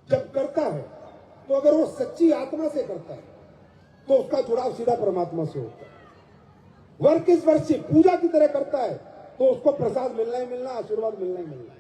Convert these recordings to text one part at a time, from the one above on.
जब करता है तो अगर वो सच्ची आत्मा से करता है तो उसका जुड़ाव सीधा परमात्मा से होता है। वर्क इज वर्शिप, पूजा की तरह करता है तो उसको प्रसाद मिलना ही मिलना, आशीर्वाद मिलना ही मिलना।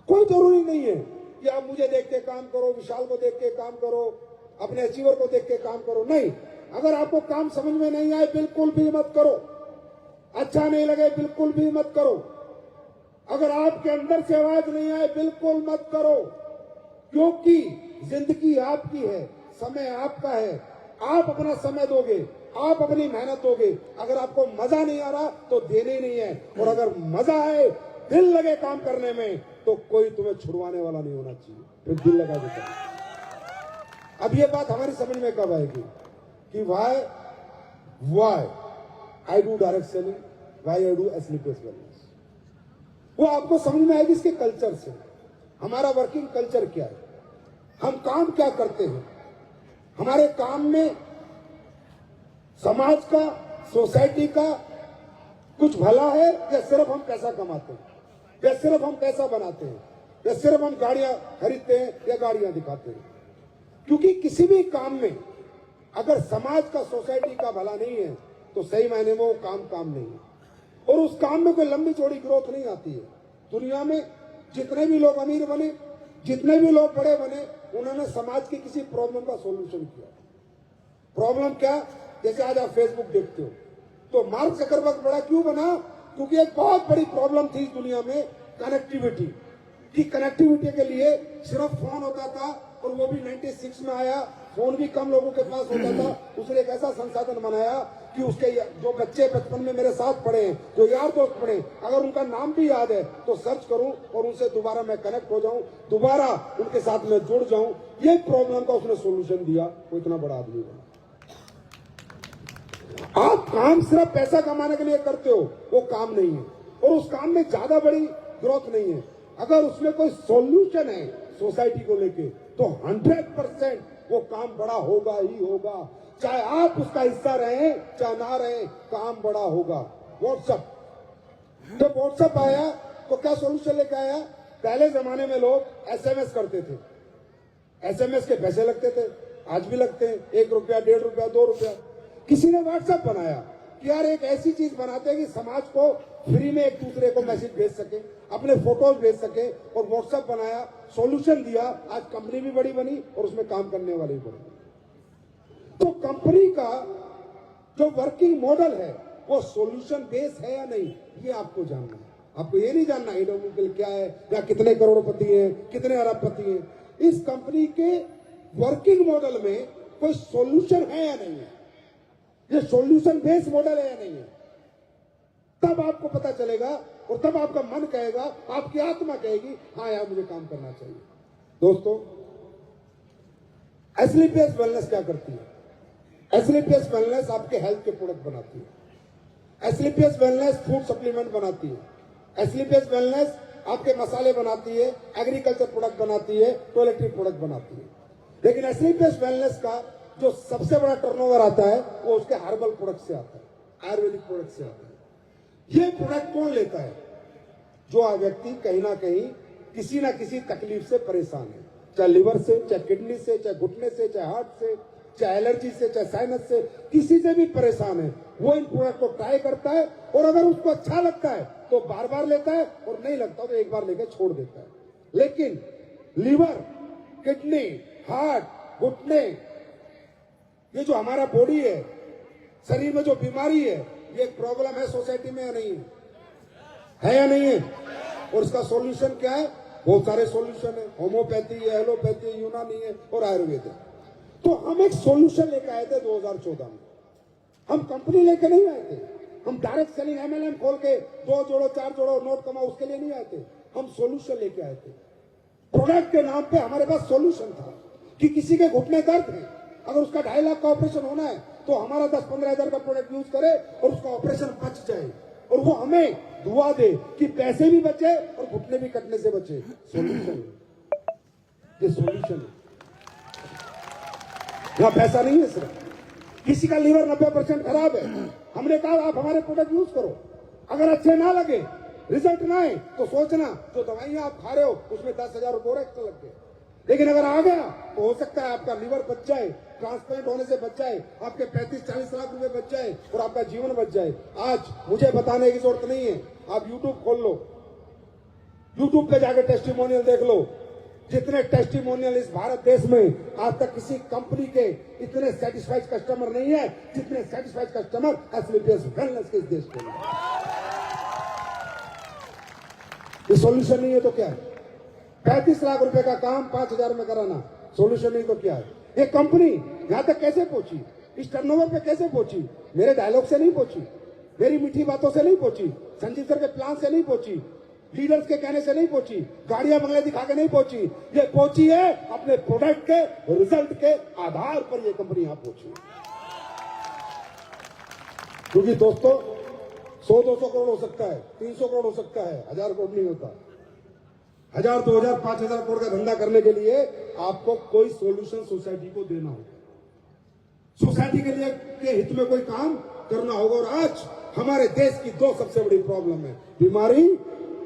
कोई जरूरी नहीं है कि आप मुझे देख के काम करो, विशाल को देख के काम करो, अपने अचीवर को देख के काम करो। नहीं, अगर आपको काम समझ में नहीं आए बिल्कुल भी मत करो, अच्छा नहीं लगे बिल्कुल भी मत करो, अगर आपके अंदर से आवाज नहीं आए बिल्कुल मत करो, क्योंकि जिंदगी आपकी है, समय आपका है, आप अपना समय दोगे, आप अपनी मेहनत दोगे। अगर आपको मजा नहीं आ रहा तो देने ही नहीं है, और अगर मजा आए, दिल लगे काम करने में, तो कोई तुम्हें छुड़वाने वाला नहीं होना चाहिए, फिर दिल लगा देता है। अब ये बात हमारी समझ में कब आएगी कि why I do direct selling, why I do Asclepius wellness, वो आपको समझ में आएगी इसके कल्चर से। हमारा वर्किंग कल्चर क्या है, हम काम क्या करते हैं, हमारे काम में समाज का, सोसाइटी का कुछ भला है या सिर्फ हम पैसा कमाते हैं, या सिर्फ हम पैसा बनाते हैं, या सिर्फ हम गाड़ियां खरीदते हैं या गाड़ियां दिखाते हैं। क्योंकि किसी भी काम में अगर समाज का, सोसाइटी का भला नहीं है तो सही मायने में वो काम नहीं है, और उस काम में कोई लंबी चौड़ी ग्रोथ नहीं आती है। दुनिया में जितने भी लोग अमीर बने, जितने भी लोग बड़े बने, उन्होंने समाज की किसी प्रॉब्लम का सॉल्यूशन किया। प्रॉब्लम क्या? जैसे आज आप फेसबुक देखते हो तो मार्क जकरबर्ग बड़ा क्यों बना? क्योंकि एक बहुत बड़ी प्रॉब्लम थी दुनिया में, कनेक्टिविटी की। कनेक्टिविटी के लिए सिर्फ फोन होता था, और वो भी 96 में आया, फोन भी कम लोगों के पास होता था। उसने एक ऐसा संसाधन बनाया कि उसके जो बच्चे बचपन में मेरे साथ पढ़े, जो यार दोस्त पढ़े, अगर उनका नाम भी याद है तो सर्च करूं और उनसे दोबारा मैं कनेक्ट हो जाऊं, दोबारा उनके साथ में जुड़ जाऊं। ये प्रॉब्लम का उसने सोल्यूशन दिया, वो इतना बड़ा आदमी बना। आप काम सिर्फ पैसा कमाने के लिए करते हो, वो काम नहीं है, और उस काम में ज्यादा बड़ी ग्रोथ नहीं है। अगर उसमें कोई सॉल्यूशन है सोसाइटी को लेके तो 100% वो काम बड़ा होगा ही होगा, चाहे आप उसका हिस्सा रहें चाहे ना रहें, काम बड़ा होगा। व्हाट्सएप, जब व्हाट्सएप आया तो क्या सॉल्यूशन लेके आया? पहले जमाने में लोग एसएमएस करते थे, एसएमएस के पैसे लगते थे, आज भी लगते हैं, 1 रुपया, 1.5 रुपया, 2 रुपया। किसी ने व्हाट्सएप बनाया कि यार एक ऐसी चीज बनाते हैं कि समाज को फ्री में एक दूसरे को मैसेज भेज सके, अपने फोटोज भेज सके, और व्हाट्सएप बनाया, सॉल्यूशन दिया। आज कंपनी भी बड़ी बनी और उसमें काम करने वाले भी बड़े। तो कंपनी का जो वर्किंग मॉडल है वो सॉल्यूशन बेस है या नहीं, ये आपको जानना है। आपको ये नहीं जानना इंडोमिनिकल क्या है, या कितने करोड़पति हैं, कितने अरबपति हैं। इस कंपनी के वर्किंग मॉडल में कोई सॉल्यूशन है या नहीं है, ये सॉल्यूशन बेस्ड मॉडल है या नहीं है, तब आपको पता चलेगा, और तब आपका मन कहेगा, आपकी आत्मा कहेगी हाँ यार मुझे काम करना चाहिए। दोस्तों, एसलीपियस वेलनेस क्या करती है? एसलीपियस वेलनेस आपके हेल्थ के प्रोडक्ट बनाती है। एसलीपियस वेलनेस फूड सप्लीमेंट बनाती है। एसलीपियस वेलनेस आपके मसाले बनाती है, एग्रीकल्चर प्रोडक्ट बनाती है, टॉयलेटरी प्रोडक्ट बनाती है। लेकिन एसलीपियस वेलनेस का जो सबसे बड़ा टर्नओवर आता है वो उसके हर्बल प्रोडक्ट से आता है, आयुर्वेदिक प्रोडक्ट से आता है। ये प्रोडक्ट कौन लेता है? जो व्यक्ति कहीं ना कहीं किसी ना किसी तकलीफ से परेशान है, चाहे लिवर से, चाहे किडनी से, चाहे घुटने से, चाहे हार्ट से, चाहे एलर्जी से, चाहे साइनस से, किसी से भी परेशान है, वो इन प्रोडक्ट को ट्राई करता है, और अगर उसको अच्छा लगता है तो बार बार लेता है, और नहीं लगता तो एक बार लेकर छोड़ देता है। लेकिन लिवर, किडनी, हार्ट, घुटने, ये जो हमारा बॉडी है, शरीर में जो बीमारी है, ये एक प्रॉब्लम है सोसाइटी में या नहीं है या नहीं है? और इसका सॉल्यूशन क्या है? बहुत सारे सॉल्यूशन है, होम्योपैथी है, एलोपैथी है, यूनानी है और आयुर्वेद है। तो हम एक सॉल्यूशन लेकर आए थे 2014 में। हम कंपनी लेके नहीं आए थे, हम डायरेक्ट सेलिंग एमएलएम खोल के 2 जोड़ो 4 जोड़ो नोट कमाओ उसके लिए नहीं आए थे। हम सॉल्यूशन लेके आए थे। प्रोडक्ट के नाम पे हमारे पास सॉल्यूशन था कि किसी के घुटने दर्द है, अगर उसका 2.5 लाख का ऑपरेशन होना है तो हमारा 10-15 हजार का प्रोडक्ट यूज करे और उसका ऑपरेशन बच जाए, और वो हमें दुआ दे कि पैसे भी बचे और घुटने भी कटने से बचे। सॉल्यूशन, ये सॉल्यूशन है। यहाँ पैसा नहीं है सिर्फ। किसी का लीवर 90% खराब है, हमने कहा आप हमारे प्रोडक्ट यूज करो, अगर अच्छे ना लगे, रिजल्ट ना आए तो सोचना जो दवाइयां आप खा रहे हो उसमें 10,000 रुपये और एक्स्ट्रा लग गए। लेकिन अगर आ गया तो हो सकता है आपका लीवर बच जाए, ट्रांसप्लांट होने से बच जाए, आपके 35-40 लाख रुपए बच जाए और आपका जीवन बच जाए। आज मुझे बताने की जरूरत नहीं है, आप यूट्यूब खोल लो, यूट्यूब पे जाके टेस्टिमोनियल देख लो। जितने टेस्टिमोनियल इस भारत देश में आज तक किसी कंपनी के इतने सेटिस्फाइड कस्टमर नहीं है जितने सेटिस्फाइड कस्टमर एस्क्लेपियस वेलनेस के इस देश के लिए। ये सॉल्यूशन नहीं है तो क्या है? 35 लाख रुपए का काम 5,000 में कराना सॉल्यूशन नहीं तो क्या है? ये कंपनी यहां तक कैसे पहुंची, इस टर्नओवर पे कैसे पहुंची? मेरे डायलॉग से नहीं पहुंची, मेरी मीठी बातों से नहीं पहुंची, संजीव सर के प्लान से नहीं पहुंची, लीडर्स के कहने से नहीं पहुंची, गाड़ियां बंगले दिखा के नहीं पहुंची। ये पहुंची है अपने प्रोडक्ट के रिजल्ट के आधार पर ये कंपनी यहां पहुंची। क्योंकि दोस्तों 100-200 करोड़ हो सकता है, 300 करोड़ हो सकता है, 1000 करोड़ नहीं होता। 1000, 2000, 5000 करोड़ का धंधा करने के लिए आपको कोई सॉल्यूशन सोसाइटी को देना होगा, सोसाइटी के लिए के हित में कोई काम करना होगा। और आज हमारे देश की 2 सबसे बड़ी प्रॉब्लम है, बीमारी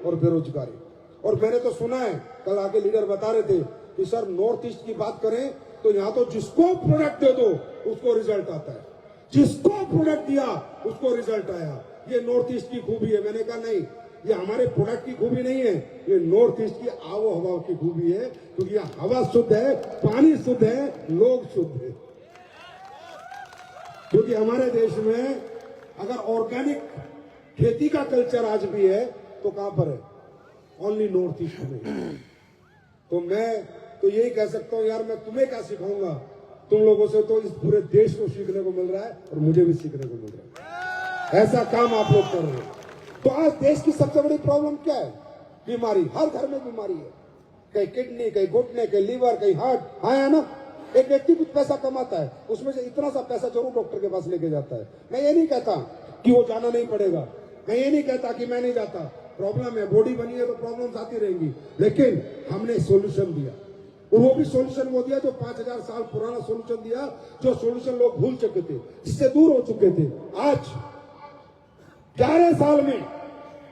और बेरोजगारी। और मैंने तो सुना है, कल आके लीडर बता रहे थे कि सर नॉर्थ ईस्ट की बात करें तो यहां तो जिसको प्रोडक्ट दे दो उसको रिजल्ट आता है, जिसको प्रोडक्ट दिया उसको रिजल्ट आया। ये नॉर्थ ईस्ट की खूबी है। मैंने कहा नहीं, ये हमारे प्रोडक्ट की खूबी नहीं है, ये नॉर्थ ईस्ट की आबो हवा की खूबी है। क्योंकि यहाँ हवा शुद्ध है, पानी शुद्ध है, लोग शुद्ध है। क्योंकि हमारे देश में अगर ऑर्गेनिक खेती का कल्चर आज भी है तो कहां पर है? ओनली नॉर्थ ईस्ट में। तो मैं तो यही कह सकता हूं यार, मैं तुम्हें क्या सिखाऊंगा, तुम लोगों से तो इस पूरे देश को सीखने को मिल रहा है और मुझे भी सीखने को मिल रहा है। ऐसा काम आप लोग कर रहे हैं। तो आज देश की सबसे बड़ी प्रॉब्लम क्या है? बीमारी। हर घर में बीमारी है, कहीं किडनी, कहीं घुटने, कहीं लीवर, कहीं हार्ट। हाँ है ना? एक व्यक्ति कुछ पैसा कमाता है, उसमें से इतना सा पैसा जरूर डॉक्टर के पास लेके जाता है। मैं ये नहीं कहता कि वो जाना नहीं पड़ेगा, मैं ये नहीं कहता कि मैं नहीं जाता। प्रॉब्लम है, बॉडी बनी है तो प्रॉब्लम्स आती रहेंगी, लेकिन हमने सॉल्यूशन दिया। और वो भी सॉल्यूशन वो दिया जो 5000 साल पुराना सॉल्यूशन दिया, जो सॉल्यूशन लोग भूल चुके थे, जिससे दूर हो चुके थे। आज 11 साल में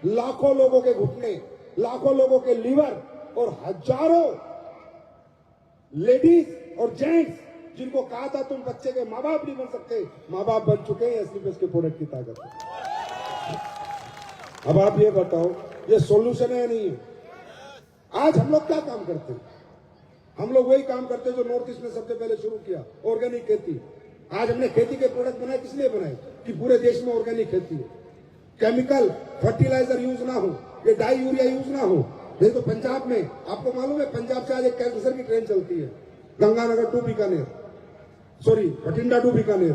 लाखों लोगों के घुटने, लाखों लोगों के लीवर और हजारों लेडीज और जेंट्स जिनको कहा था तुम बच्चे के माँ बाप नहीं बन सकते, माँ बाप बन चुके हैं एस्क्लेपियस के प्रोडक्ट की ताकत से। अब आप ये बताओ, ये सॉल्यूशन है या नहीं है? आज हम लोग क्या काम करते हैं? हम लोग वही काम करते हैं जो नॉर्थ ईस्ट ने सबसे पहले शुरू किया, ऑर्गेनिक खेती। आज हमने खेती के प्रोडक्ट बनाए, किस लिए बनाए? कि पूरे देश में ऑर्गेनिक खेती है, केमिकल फर्टिलाइजर यूज ना हो, ये डाई यूरिया यूज ना हो। नहीं तो पंजाब में, आपको मालूम है पंजाब से आज एक कैंसर की ट्रेन चलती है, Ganganagar to Bikaner, sorry Bathinda to Bikaner,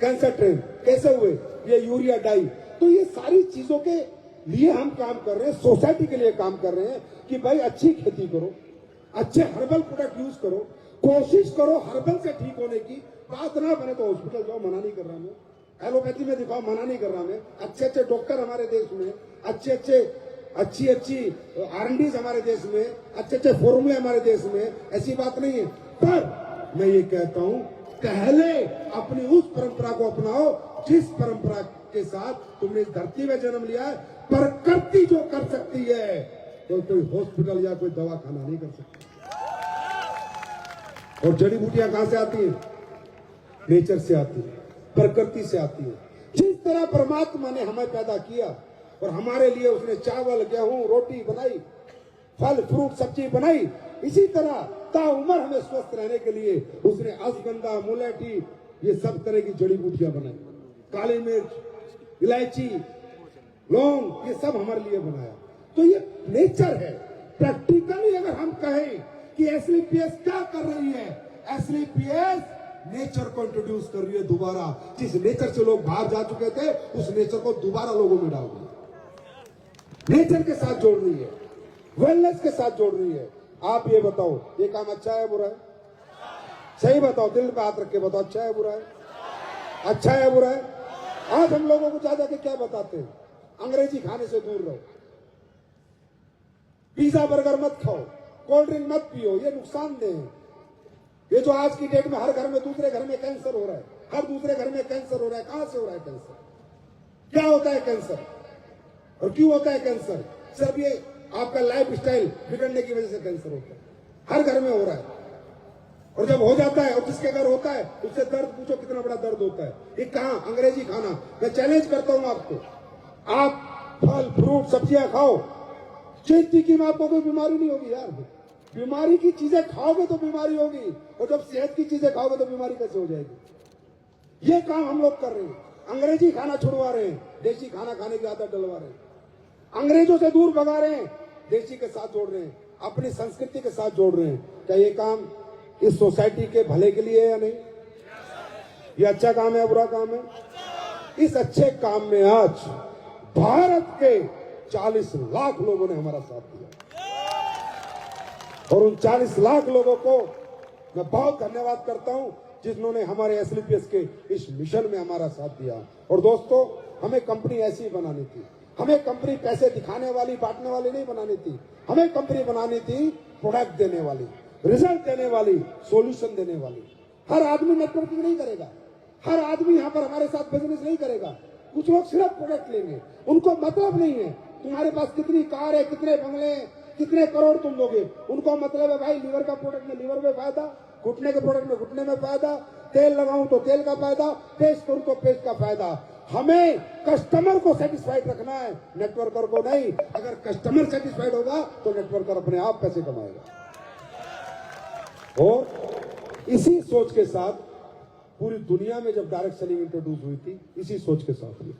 cancer train. कैसे हुए? ये यूरिया डाई। तो ये सारी चीजों के लिए हम काम कर रहे हैं, सोसाइटी के लिए काम कर रहे हैं कि भाई अच्छी खेती करो, अच्छे हर्बल प्रोडक्ट यूज करो, कोशिश करो हर्बल से ठीक होने की। बात ना बने तो हॉस्पिटल जाओ, मना नहीं कर रहा मैं, एलोपैथी में दिखाओ, मना नहीं कर रहा मैं। अच्छे अच्छे डॉक्टर हमारे देश में, अच्छी R&Ds हमारे देश में, अच्छे फॉर्मूले हमारे देश में, ऐसी बात नहीं है। पर मैं ये कहता हूं, पहले अपनी उस परंपरा को अपनाओ जिस परंपरा के साथ तुमने इस धरती में जन्म लिया है। प्रकृति जो कर सकती है तो कोई हॉस्पिटल या कोई दवाखाना नहीं कर सकता। और जड़ी बूटियां कहां से आती हैं? नेचर से आती है, प्रकृति से आती है। जिस तरह परमात्मा ने हमें पैदा किया और हमारे लिए उसने चावल, गेहूं, रोटी बनाई, फल फ्रूट सब्जी बनाई, इसी तरह ताउम्र हमें स्वस्थ रहने के लिए उसने अश्वगंधा, मुलेठी, ये सब तरह की जड़ी बूटियां बनाई, काली मिर्च, इलायची, लौंग, ये सब हमारे लिए बनाया। तो ये नेचर है। प्रैक्टिकली अगर हम कहें कि एस्क्लेपियस क्या कर रही है, एस्क्लेपियस नेचर को इंट्रोड्यूस कर रही है दोबारा। जिस नेचर से लोग बाहर जा चुके थे, उस नेचर को दोबारा लोगों में डाल रही है, नेचर के साथ जोड़ रही है, वेलनेस के साथ जोड़ रही है। आप ये बताओ, ये काम अच्छा है बुरा है? सही बताओ, दिल पे हाथ रख के बताओ, अच्छा है बुरा है? अच्छा है बुरा है? आज हम लोगों को जा जाके क्या बताते हैं? अंग्रेजी खाने से दूर रहो, पिज्जा बर्गर मत खाओ, कोल्ड ड्रिंक मत पियो, ये नुकसानदेह है। ये जो आज की डेट में हर घर में दूसरे घर में कैंसर हो रहा है, हर दूसरे घर में कैंसर हो रहा है। कहां से हो रहा है कैंसर? क्या होता है कैंसर और क्यों होता है कैंसर? सिर्फ ये आपका लाइफ स्टाइल बिगड़ने की वजह से कैंसर होता है, हर घर में हो रहा है। और जब हो जाता है और जिसके घर होता है उससे दर्द पूछो कितना बड़ा दर्द होता है। ये कहाँ अंग्रेजी खाना। मैं चैलेंज करता हूं आपको, आप फल फ्रूट सब्जियां खाओ, चेती की में आपको कोई बीमारी नहीं होगी यार। बीमारी की चीजें खाओगे तो बीमारी होगी, और जब सेहत की चीजें खाओगे तो बीमारी कैसे हो जाएगी। ये काम हम लोग कर रहे हैं, अंग्रेजी खाना छुड़वा रहे हैं, देसी खाना खाने की आदत डलवा रहे हैं, अंग्रेजों से दूर भगा रहे हैं, देसी के साथ जोड़ रहे हैं, अपनी संस्कृति के साथ जोड़ रहे हैं। क्या ये काम इस सोसाइटी के भले के लिए है या नहीं? ये अच्छा काम है या बुरा काम है? इस अच्छे काम में आज भारत के 40 लाख लोगों ने हमारा साथ दिया, और उन 40 लाख लोगों को मैं बहुत धन्यवाद करता हूं जिन्होंने हमारे एसलीपीएस के इस मिशन में हमारा साथ दिया। और दोस्तों, हमें कंपनी ऐसी ही बनानी थी। हमें कंपनी पैसे दिखाने वाली बांटने वाली नहीं बनानी थी। हमें कंपनी बनानी थी प्रोडक्ट देने वाली, रिजल्ट देने वाली, सॉल्यूशन देने वाली। हर आदमी नेटवर्किंग नहीं करेगा, हर आदमी यहाँ पर हमारे साथ बिजनेस नहीं करेगा। कुछ लोग सिर्फ प्रोडक्ट लेंगे, उनको मतलब नहीं है तुम्हारे पास कितनी कार है, कितने बंगले हैं, कितने करोड़ तुम दोगे। उनको मतलब है भाई लीवर का प्रोडक्ट में लीवर में फायदा, घुटने के प्रोडक्ट में घुटने में फायदा, तेल लगाऊं तो तेल का फायदा, पेस्ट करूं तो पेस्ट का फायदा। हमें कस्टमर को सेटिस्फाइड रखना है, नेटवर्कर को नहीं। अगर कस्टमर सेटिस्फाइड होगा तो नेटवर्कर अपने आप पैसे कमाएगा। और इसी सोच के साथ पूरी दुनिया में जब डायरेक्ट सेलिंग इंट्रोड्यूस हुई थी, इसी सोच के साथ हुई।